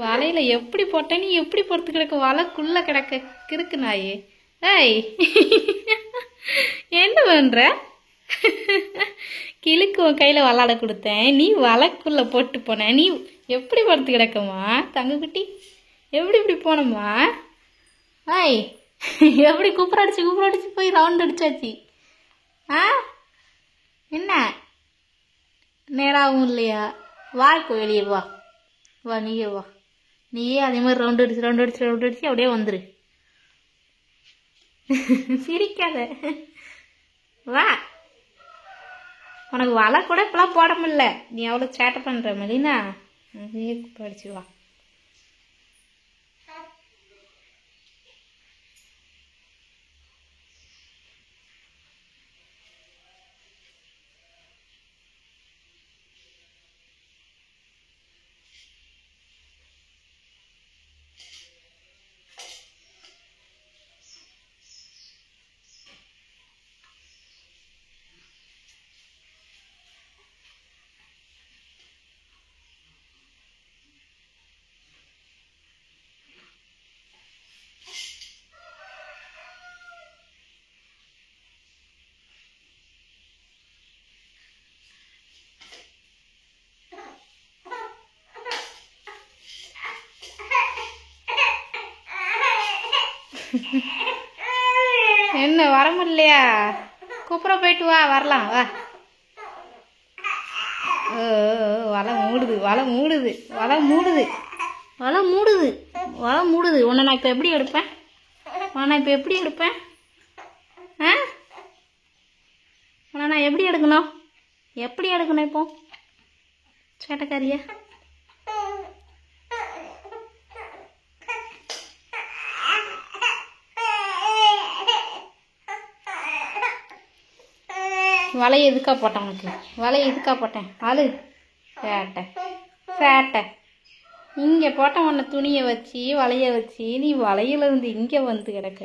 வலையில எப்படி போட்ட நீ எப்படி பொறுத்து கிடக்க வலைக்குள்ள கிடக்க கிறுக்கு நாயே. ஏய் என்ன பண்ற? கிழக்கு உன் கையில விளாட கொடுத்தேன், நீ வலைக்குள்ள போட்டு போன. நீ எப்படி படுத்து கிடக்கம்மா தங்கக்குட்டி? எப்படி இப்படி போனம்மா? ஏய் எப்படி குப்புற அடிச்சு போய் ரவுண்ட் அடிச்சாச்சு. என்ன நேராகவும் இல்லையா? வா இப்போ வெளியே வா, வா நீயே வா. நீயே அதே மாதிரி ரவுண்ட் அடிச்சு அப்படியே வந்துரு. சிரிக்காத, வா. உனக்கு வலை கூட இப்பெல்லாம் போட முடியல, நீ அவ்வளோ சேட்டை பண்ற மலினா. நீயே குப்பை அடிச்சு வா. என்ன வர முடியலையா? கூப்பிட போயிட்டு வா, வரலாம் வா. வலை மூடுது. உன்னை நான் இப்போ எப்படி எடுப்பேன்? உன்னை நான் எப்படி எடுக்கணும்? எப்படி எடுக்கணும் இப்போ சேட்டைக்காரிய? வலையை எதுக்கா போட்டேன் உனக்கு? வலையை எதுக்கா போட்டேன்? ஆளு சேட்டை இங்கே போட்டேன். உன்னை துணியை வச்சு வலையை வச்சு நீ வலையில இருந்து இங்கே வந்து கிடக்க.